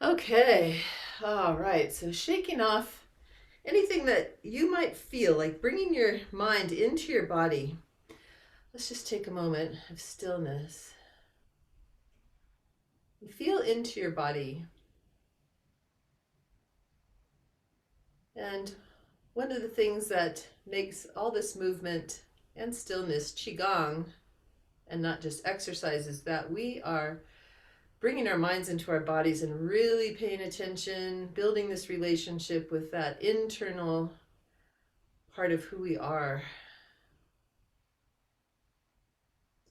Okay, all right. So shaking off anything that you might feel, like bringing your mind into your body. Let's just take a moment of stillness. You feel into your body. And one of the things that makes all this movement and stillness Qigong and not just exercise is that we are bringing our minds into our bodies and really paying attention, building this relationship with that internal part of who we are.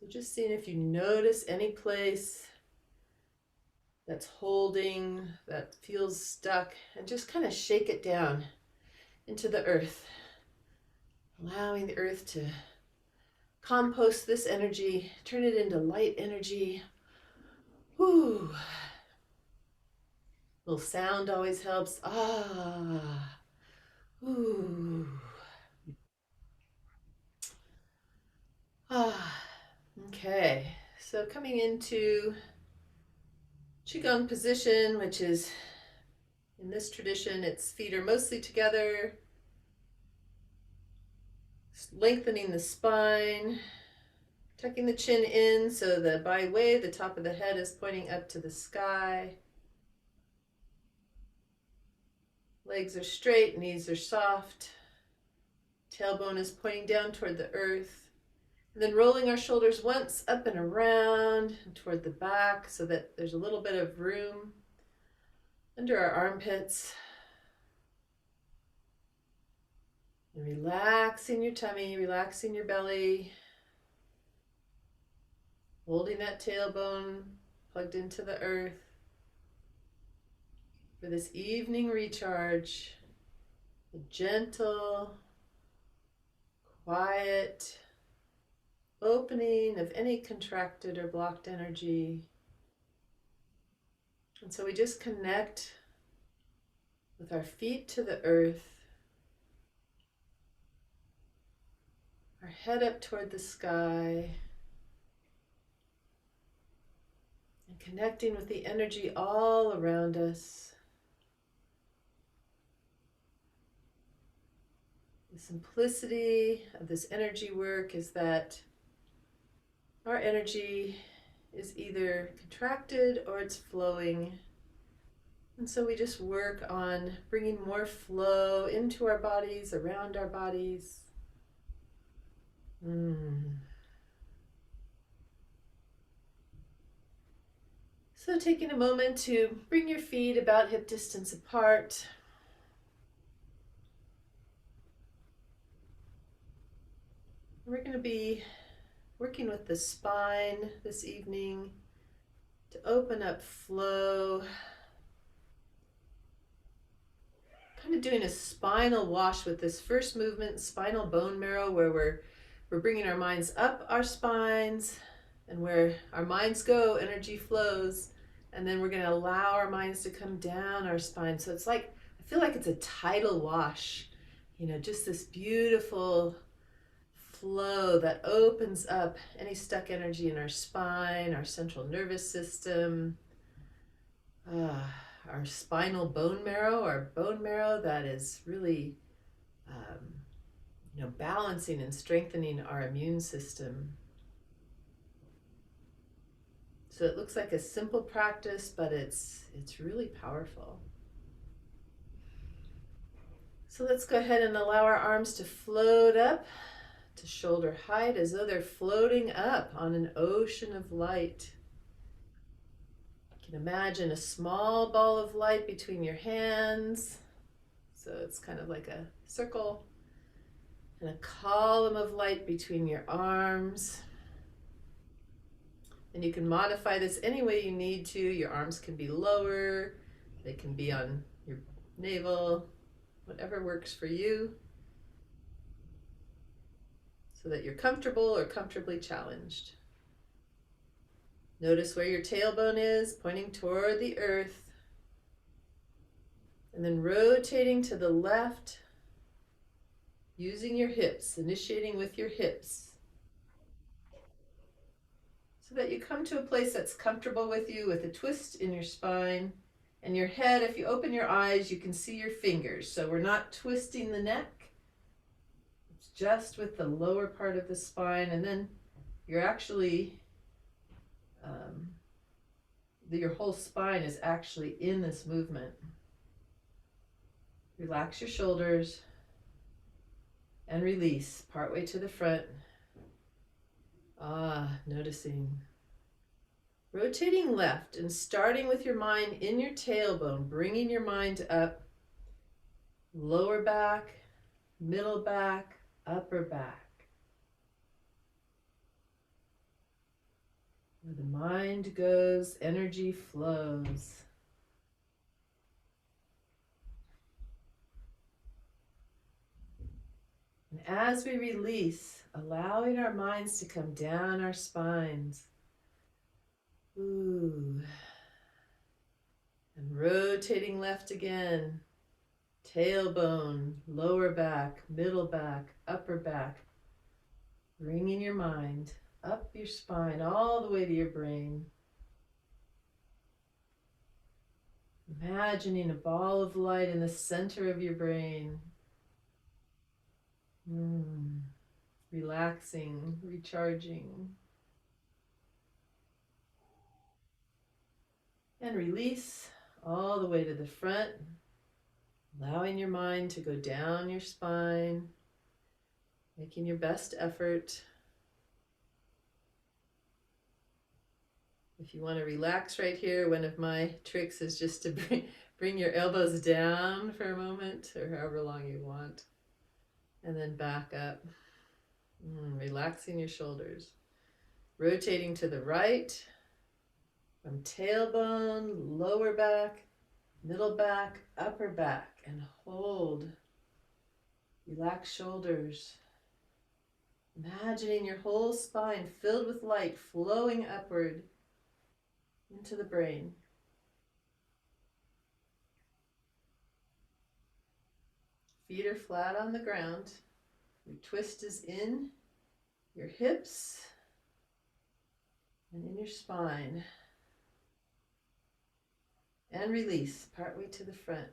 So just seeing if you notice any place that's holding, that feels stuck, and just kind of shake it down into the earth, allowing the earth to compost this energy, turn it into light energy. Whoo. Little sound always helps. Ah. Ooh. Ah. Okay. So coming into Qigong position, which is in this tradition, its feet are mostly together, lengthening the spine, tucking the chin in so the by way the top of the head is pointing up to the sky. Legs are straight, knees are soft, tailbone is pointing down toward the earth. And then rolling our shoulders once up and around and toward the back so that there's a little bit of room under our armpits. And relaxing your tummy, relaxing your belly, holding that tailbone plugged into the earth for this evening recharge. A gentle, quiet opening of any contracted or blocked energy. And so we just connect with our feet to the earth, our head up toward the sky, and connecting with the energy all around us. The simplicity of this energy work is that our energy is either contracted or it's flowing. And so we just work on bringing more flow into our bodies, around our bodies. So taking a moment to bring your feet about hip distance apart. We're going to be working with the spine this evening to open up flow. Kind of doing a spinal wash with this first movement, spinal bone marrow, where we're bringing our minds up our spines, and where our minds go, energy flows, and then we're going to allow our minds to come down our spine. So it's like, I feel like it's a tidal wash, just this beautiful flow that opens up any stuck energy in our spine, our central nervous system, our spinal bone marrow, our bone marrow that is really balancing and strengthening our immune system. So it looks like a simple practice, but it's really powerful. So let's go ahead and allow our arms to float up to shoulder height as though they're floating up on an ocean of light. You can imagine a small ball of light between your hands. So it's kind of like a circle, and a column of light between your arms. And you can modify this any way you need to. Your arms can be lower, they can be on your navel, whatever works for you, so that you're comfortable or comfortably challenged. Notice where your tailbone is, pointing toward the earth. And then rotating to the left, using your hips, initiating with your hips, so that you come to a place that's comfortable with you, with a twist in your spine And your head, if you open your eyes, you can see your fingers. So we're not twisting the neck. It's just with the lower part of the spine. And then you're actually, your whole spine is actually in this movement. Relax your shoulders and release partway to the front. Noticing. Rotating left and starting with your mind in your tailbone, bringing your mind up, lower back, middle back, upper back. Where the mind goes, energy flows. And as we release, allowing our minds to come down our spines. Ooh. And rotating left again. Tailbone, lower back, middle back, upper back. Bringing your mind up your spine all the way to your brain. Imagining a ball of light in the center of your brain. Relaxing, recharging. And release all the way to the front, allowing your mind to go down your spine, making your best effort. If you want to relax right here, one of my tricks is just to bring your elbows down for a moment, or however long you want, and then back up. Relaxing your shoulders. Rotating to the right, from tailbone, lower back, middle back, upper back, and hold. Relax shoulders. Imagining your whole spine filled with light flowing upward into the brain. Feet are flat on the ground. Your twist is in your hips and in your spine. And release partway to the front.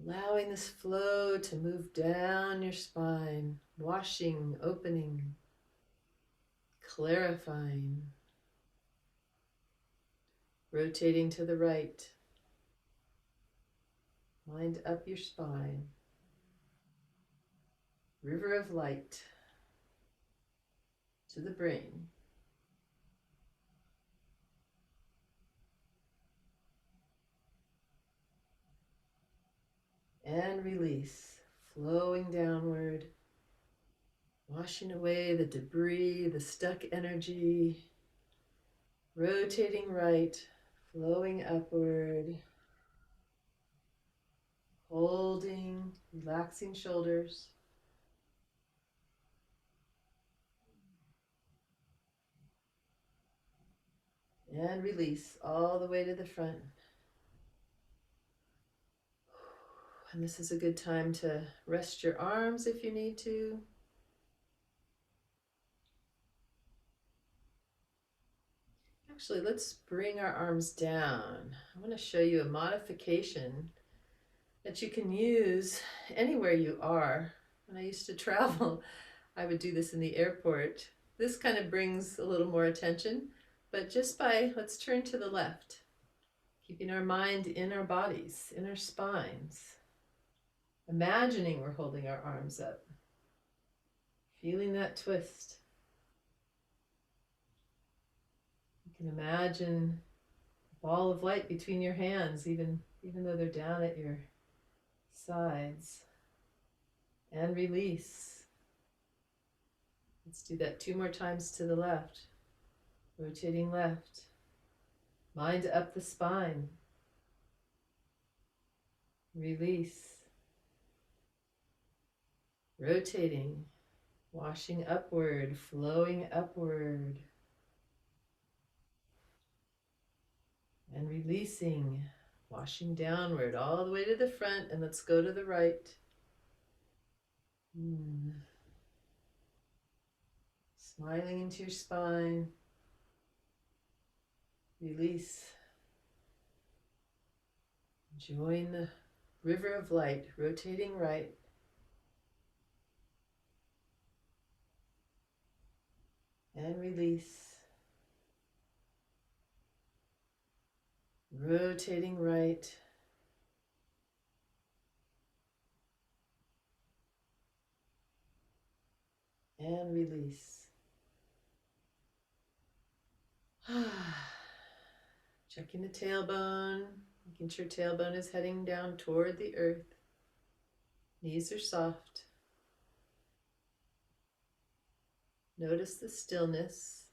Allowing this flow to move down your spine, washing, opening, clarifying. Rotating to the right. Mind up your spine. River of light to the brain. And release, flowing downward, washing away the debris, the stuck energy. Rotating right, flowing upward. Holding, relaxing shoulders. And release all the way to the front. And this is a good time to rest your arms if you need to. Actually, let's bring our arms down. I want to show you a modification that you can use anywhere you are. When I used to travel, I would do this in the airport. This kind of brings a little more attention, but just by, let's turn to the left, keeping our mind in our bodies, in our spines. Imagining we're holding our arms up, feeling that twist. You can imagine a ball of light between your hands, even though they're down at your sides. And release. Let's do that 2 more times to the left. Rotating left. Mind up the spine. Release. Rotating, washing upward, flowing upward. And releasing, washing downward all the way to the front, and let's go to the right. Smiling into your spine. Release. Enjoying the river of light, rotating right. And release. Rotating right. And release. Checking the tailbone, making sure tailbone is heading down toward the earth. Knees are soft. Notice the stillness.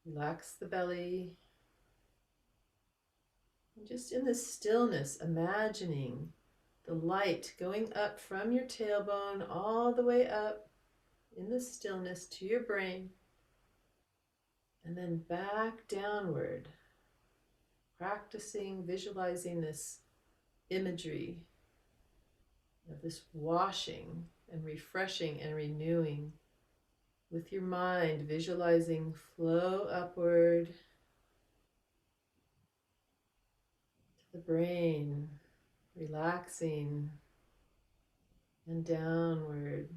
Relax the belly. And just in the stillness, imagining the light going up from your tailbone all the way up in the stillness to your brain, and then back downward, practicing visualizing this imagery of this washing and refreshing and renewing with your mind, visualizing flow upward to the brain, relaxing, and downward.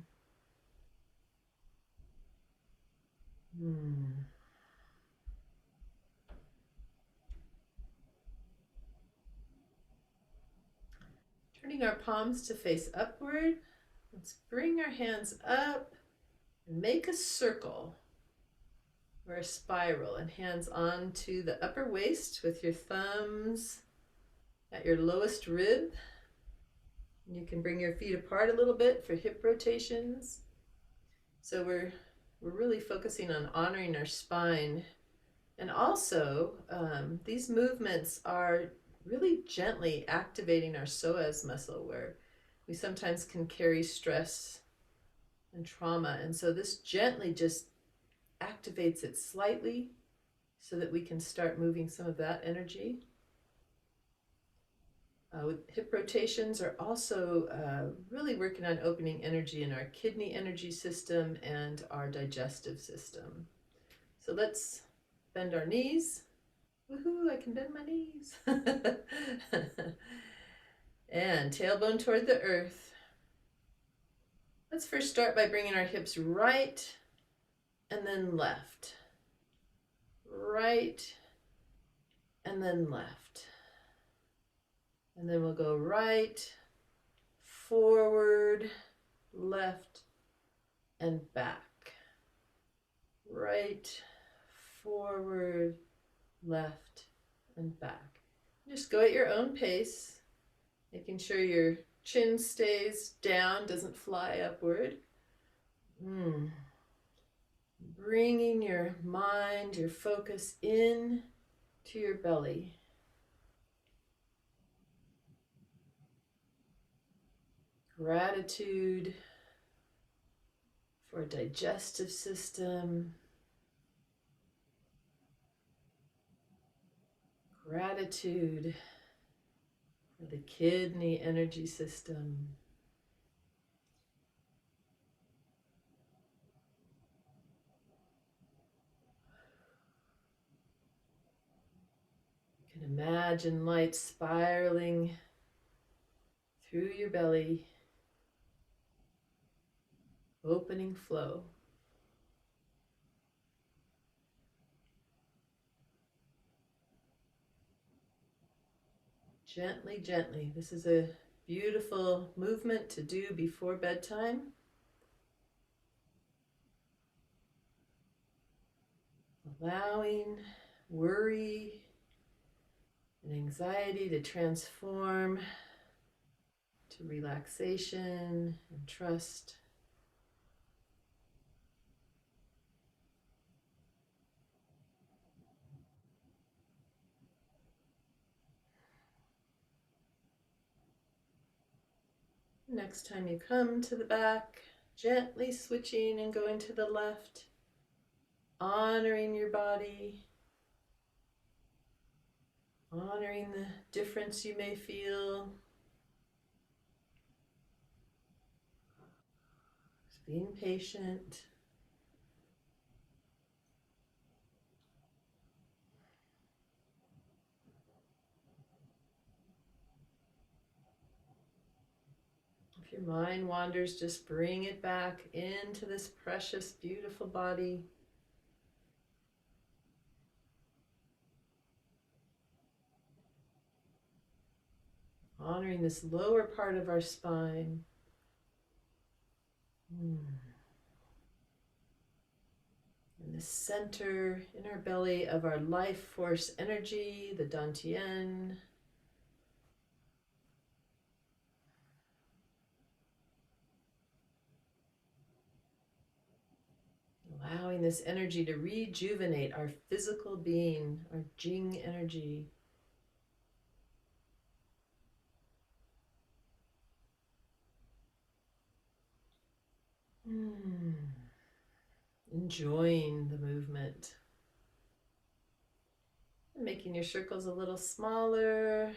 Turning our palms to face upward, let's bring our hands up and make a circle or a spiral, and hands onto the upper waist with your thumbs at your lowest rib. You can bring your feet apart a little bit for hip rotations. So we're really focusing on honoring our spine. And also, these movements are really gently activating our psoas muscle, where we sometimes can carry stress and trauma. And so this gently just activates it slightly so that we can start moving some of that energy. With hip rotations are also really working on opening energy in our kidney energy system and our digestive system. So let's bend our knees. Woohoo, I can bend my knees. And tailbone toward the earth. Let's first start by bringing our hips right and then left. Right and then left. And then we'll go right, forward, left, and back. Right, forward, left, and back. Just go at your own pace, making sure your chin stays down, doesn't fly upward. Bringing your mind, your focus in to your belly. Gratitude for a digestive system. Gratitude for the kidney energy system. You can imagine light spiraling through your belly, opening flow. Gently, gently. This is a beautiful movement to do before bedtime. Allowing worry and anxiety to transform to relaxation and trust. Next time you come to the back, gently switching and going to the left, honoring your body, honoring the difference you may feel, just being patient. If your mind wanders, just bring it back into this precious, beautiful body. Honoring this lower part of our spine. In the center, in our belly of our life force energy, the Dantian. Allowing this energy to rejuvenate our physical being, our Jing energy. Enjoying the movement. Making your circles a little smaller.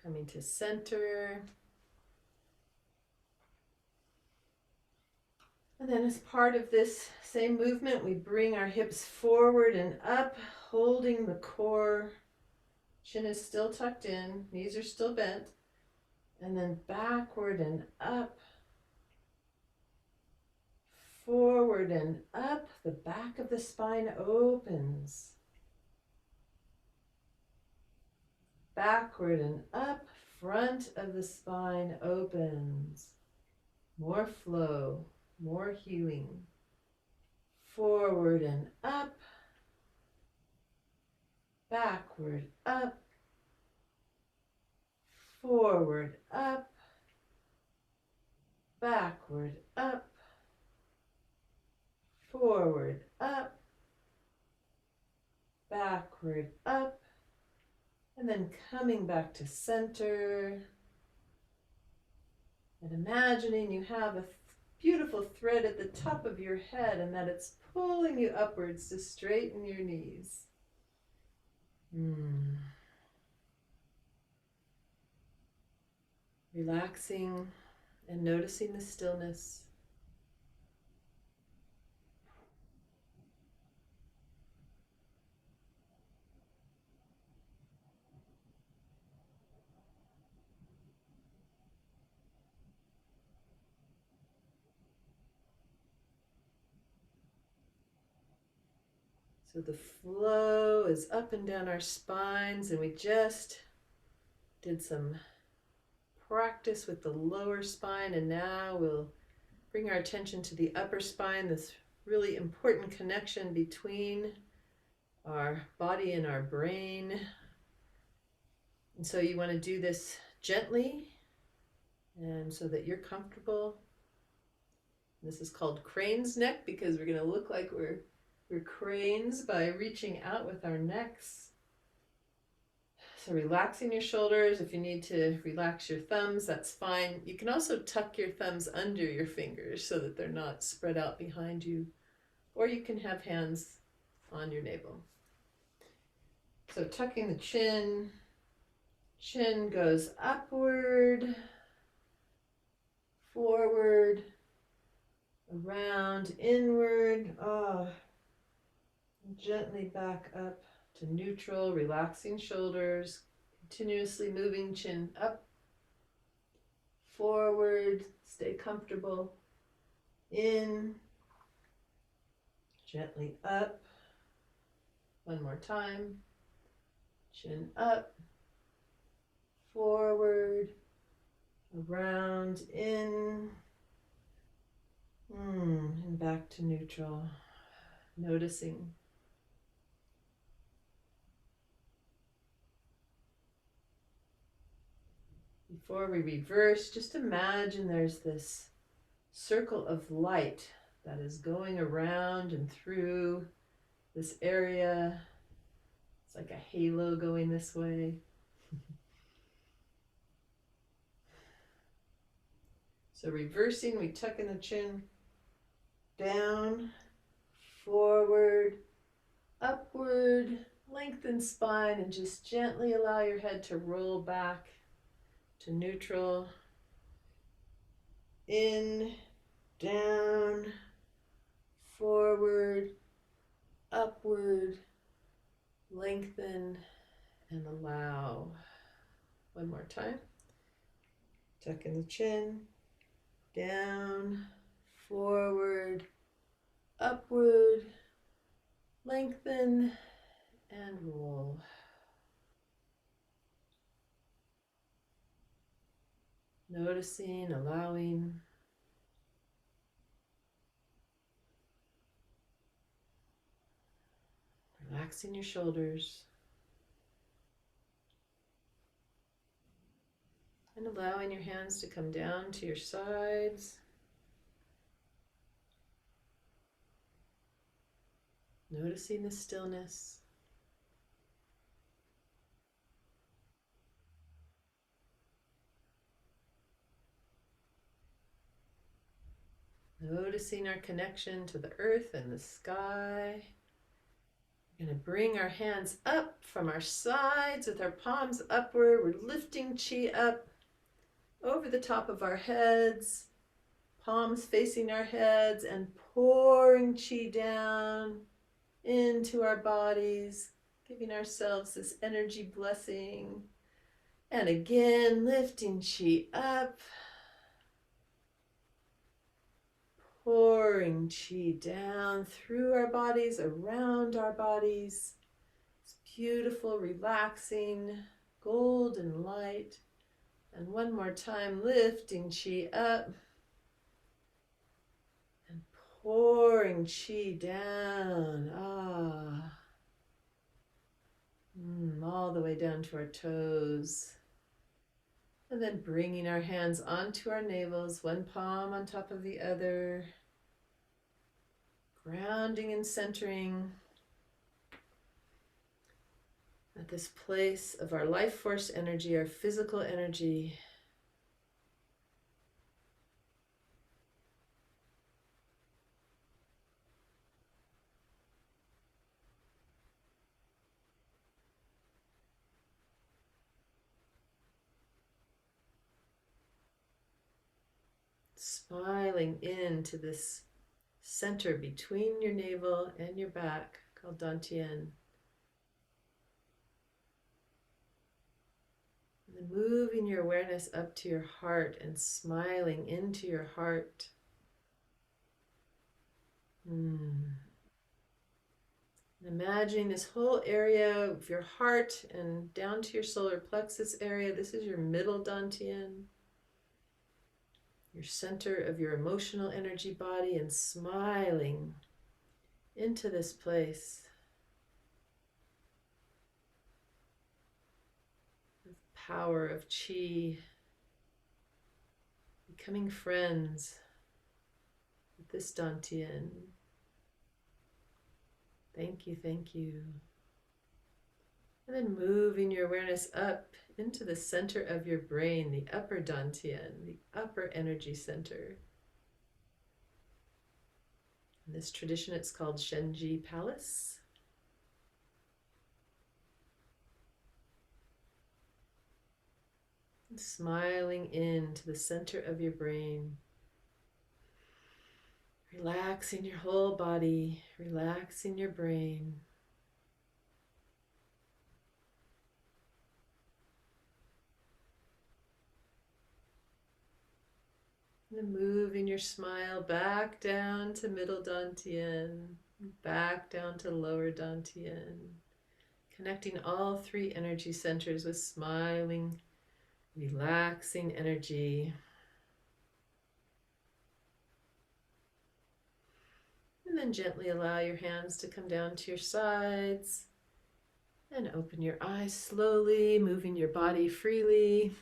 Coming to center. And then as part of this same movement, we bring our hips forward and up, holding the core. Chin is still tucked in, knees are still bent. And then backward and up. Forward and up, the back of the spine opens. Backward and up, front of the spine opens. More flow, more healing. Forward and up, backward up, forward up, backward up, forward up, backward up, and then coming back to center. And imagining you have a beautiful thread at the top of your head and that it's pulling you upwards to straighten your knees. Relaxing and noticing the stillness. So the flow is up and down our spines, and we just did some practice with the lower spine, and now we'll bring our attention to the upper spine, this really important connection between our body and our brain. And so you want to do this gently and so that you're comfortable. This is called crane's neck because we're going to look like we're cranes by reaching out with our necks. So relaxing your shoulders. If you need to relax your thumbs, that's fine. You can also tuck your thumbs under your fingers so that they're not spread out behind you. Or you can have hands on your navel. So tucking the chin. Chin goes upward, forward, around, inward. Gently back up to neutral, relaxing shoulders, continuously moving chin up, forward, stay comfortable, in, gently up, one more time, chin up, forward, around, in, and back to neutral, noticing. Before we reverse, just imagine there's this circle of light that is going around and through this area. It's like a halo going this way. So reversing, we tuck in the chin, down, forward, upward, lengthen spine, and just gently allow your head to roll back to neutral. In, down, forward, upward, lengthen, and allow. One more time. Tuck in the chin, down, forward, upward, lengthen, and roll. Noticing, allowing. Relaxing your shoulders. And allowing your hands to come down to your sides. Noticing the stillness. Noticing our connection to the earth and the sky. We're going to bring our hands up from our sides with our palms upward. We're lifting chi up over the top of our heads, palms facing our heads, and pouring chi down into our bodies, giving ourselves this energy blessing. And again, lifting chi up, pouring chi down through our bodies, around our bodies. It's beautiful, relaxing, golden light. And one more time, lifting chi up and pouring chi down. All the way down to our toes. And then bringing our hands onto our navels, one palm on top of the other. Grounding and centering at this place of our life force energy, our physical energy. Smiling into this center between your navel and your back called Dantian. And then moving your awareness up to your heart and smiling into your heart. And imagining this whole area of your heart and down to your solar plexus area. This is your middle Dantian, your center of your emotional energy body, and smiling into this place of power of chi, becoming friends with this Dantian. Thank you, thank you. And then moving your awareness up into the center of your brain, the upper Dantian, the upper energy center. In this tradition, it's called Shenji Palace. And smiling into the center of your brain. Relaxing your whole body, relaxing your brain. And then moving your smile back down to middle Dantian, back down to lower Dantian. Connecting all three energy centers with smiling, relaxing energy. And then gently allow your hands to come down to your sides and open your eyes slowly, moving your body freely.